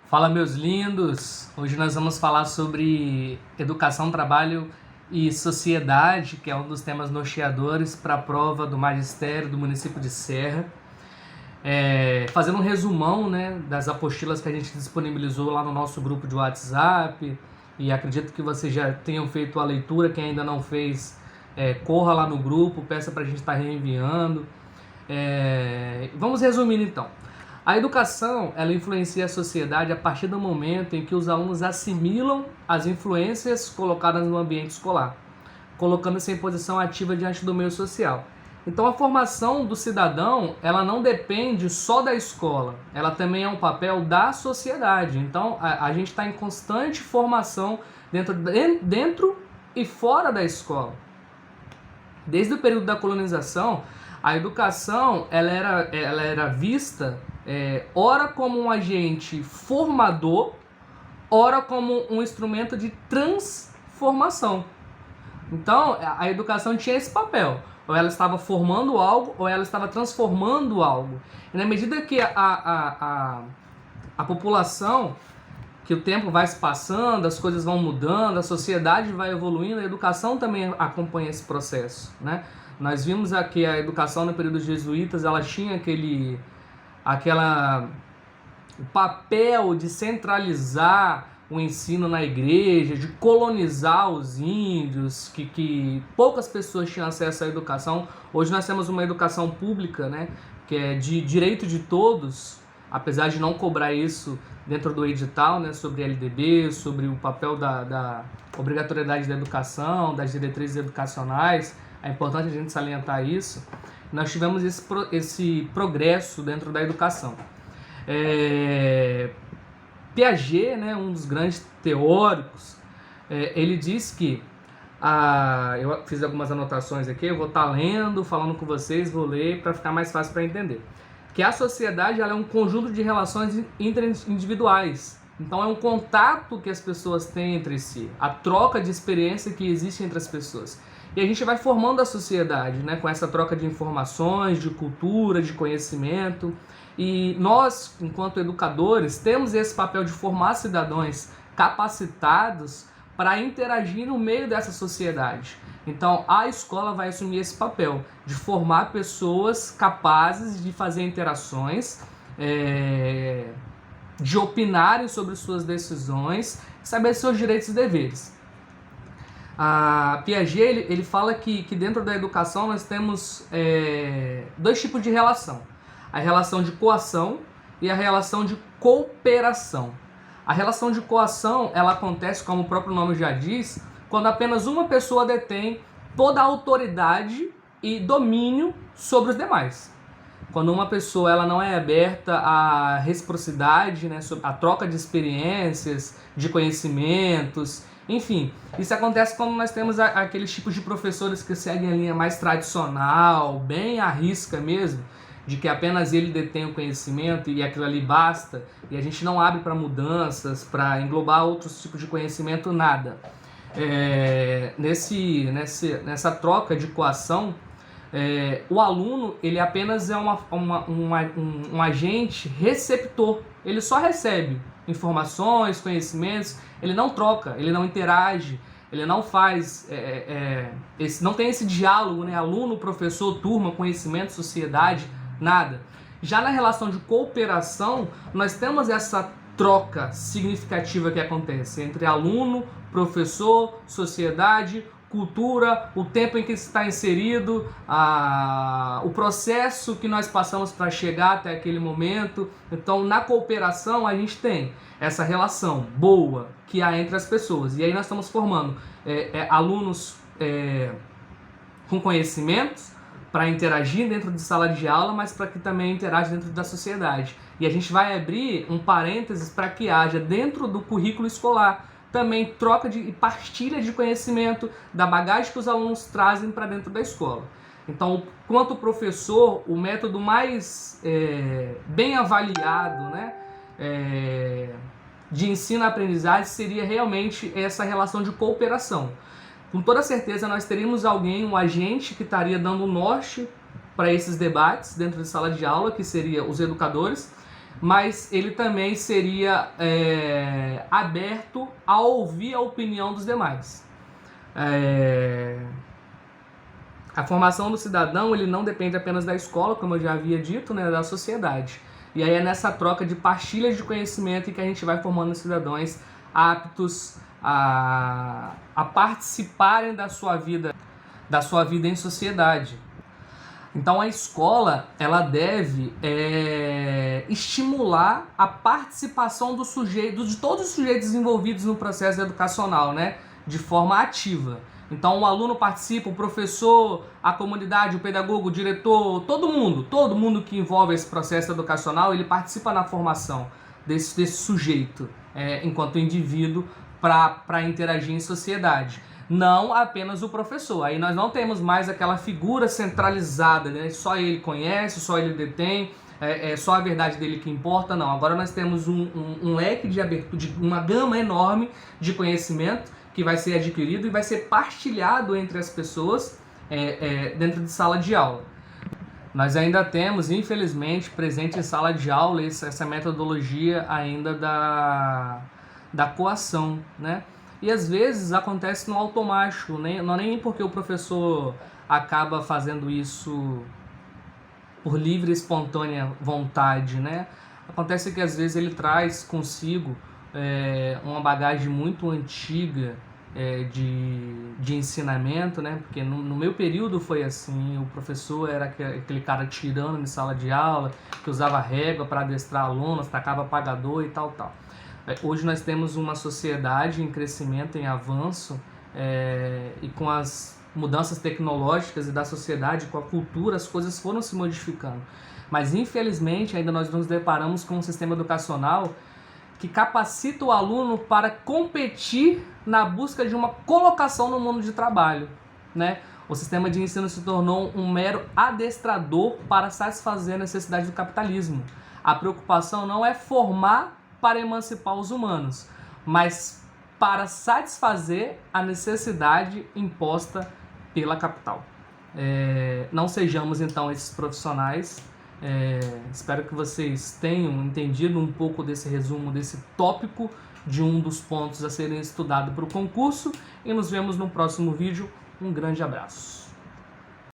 Fala, meus lindos! Hoje nós vamos falar sobre educação, trabalho e sociedade, que é um dos temas norteadores para a prova do magistério do município de Serra. Fazendo um resumão, né, das apostilas que a gente disponibilizou lá no nosso grupo de WhatsApp, e acredito que vocês já tenham feito a leitura. Quem ainda não fez, corra lá no grupo, peça para a gente estar reenviando. Vamos resumindo então. A educação, ela influencia a sociedade a partir do momento em que os alunos assimilam as influências colocadas no ambiente escolar, colocando-se em posição ativa diante do meio social. Então, a formação do cidadão, ela não depende só da escola, ela também é um papel da sociedade. Então, a gente está em constante formação dentro e fora da escola. Desde o período da colonização, a educação ela era vista ora como um agente formador, ora como um instrumento de transformação. Então, a educação tinha esse papel. Ou ela estava formando algo, ou ela estava transformando algo. E na medida que a população, que o tempo vai se passando, as coisas vão mudando, a sociedade vai evoluindo, a educação também acompanha esse processo, né? Nós vimos aqui a educação no período dos jesuítas, ela tinha o papel de centralizar o ensino na igreja, de colonizar os índios, que poucas pessoas tinham acesso à educação. Hoje nós temos uma educação pública, né, que é de direito de todos, apesar de não cobrar isso dentro do edital, né, sobre LDB, sobre o papel da obrigatoriedade da educação, das diretrizes educacionais. É importante a gente salientar isso. Nós tivemos esse progresso dentro da educação. Piaget, né, um dos grandes teóricos, ele diz que, eu fiz algumas anotações aqui, eu vou estar lendo, falando com vocês, vou ler para ficar mais fácil para entender, que a sociedade ela é um conjunto de relações interindividuais. Então é um contato que as pessoas têm entre si, a troca de experiência que existe entre as pessoas. E a gente vai formando a sociedade, né, com essa troca de informações, de cultura, de conhecimento. E nós, enquanto educadores, temos esse papel de formar cidadãos capacitados para interagir no meio dessa sociedade. Então, a escola vai assumir esse papel de formar pessoas capazes de fazer interações, de opinarem sobre suas decisões, saber seus direitos e deveres. A Piaget ele fala que dentro da educação nós temos dois tipos de relação. A relação de coação e a relação de cooperação. A relação de coação ela acontece, como o próprio nome já diz, quando apenas uma pessoa detém toda a autoridade e domínio sobre os demais. Quando uma pessoa ela não é aberta à reciprocidade, né, a troca de experiências, de conhecimentos, enfim, isso acontece quando nós temos aqueles tipos de professores que seguem a linha mais tradicional, bem à risca mesmo, de que apenas ele detém o conhecimento e aquilo ali basta, e a gente não abre para mudanças, para englobar outros tipos de conhecimento, nada. Nessa troca de coação, o aluno ele apenas é um agente receptor, ele só recebe informações, conhecimentos, ele não troca, ele não interage, ele não faz, não tem esse diálogo, né? Aluno, professor, turma, conhecimento, sociedade, nada. Já na relação de cooperação, nós temos essa troca significativa que acontece entre aluno, professor, sociedade, cultura, o tempo em que está inserido, o processo que nós passamos para chegar até aquele momento. Então, na cooperação, a gente tem essa relação boa que há entre as pessoas. E aí nós estamos formando alunos com conhecimentos para interagir dentro de sala de aula, mas para que também interajam dentro da sociedade. E a gente vai abrir um parênteses para que haja dentro do currículo escolar também troca e partilha de conhecimento da bagagem que os alunos trazem para dentro da escola. Então, quanto professor, o método mais bem avaliado, né, de ensino-aprendizagem seria realmente essa relação de cooperação. Com toda certeza nós teríamos um agente que estaria dando norte para esses debates dentro de sala de aula, que seria os educadores. mas ele também seria aberto a ouvir a opinião dos demais. A formação do cidadão, ele não depende apenas da escola, como eu já havia dito, né, da sociedade. E aí é nessa troca de partilhas de conhecimento que a gente vai formando cidadãos aptos a participarem da sua vida em sociedade. Então a escola, ela deve estimular a participação do sujeito, de todos os sujeitos envolvidos no processo educacional, né, de forma ativa. Então o aluno participa, o professor, a comunidade, o pedagogo, o diretor, todo mundo que envolve esse processo educacional, ele participa na formação desse sujeito enquanto indivíduo para interagir em sociedade. Não apenas o professor. Aí nós não temos mais aquela figura centralizada, né? Só ele conhece, só ele detém, só a verdade dele que importa. Não, agora nós temos um leque de abertura, uma gama enorme de conhecimento que vai ser adquirido e vai ser partilhado entre as pessoas dentro de sala de aula. Nós ainda temos, infelizmente, presente em sala de aula essa metodologia ainda da coação, né? E às vezes acontece no automático, né? Não é nem porque o professor acaba fazendo isso por livre e espontânea vontade, né? Acontece que às vezes ele traz consigo uma bagagem muito antiga de ensinamento, né? Porque no meu período foi assim, o professor era aquele cara tirando em sala de aula, que usava régua para adestrar alunos, tacava apagador e tal. Hoje nós temos uma sociedade em crescimento, em avanço, e com as mudanças tecnológicas e da sociedade, com a cultura, as coisas foram se modificando. Mas infelizmente ainda nós nos deparamos com um sistema educacional que capacita o aluno para competir na busca de uma colocação no mundo de trabalho, né? O sistema de ensino se tornou um mero adestrador para satisfazer a necessidade do capitalismo. A preocupação não é formar para emancipar os humanos, mas para satisfazer a necessidade imposta pela capital. Não sejamos então esses profissionais. Espero que vocês tenham entendido um pouco desse resumo, desse tópico de um dos pontos a serem estudados para o concurso, e nos vemos no próximo vídeo. Um grande abraço.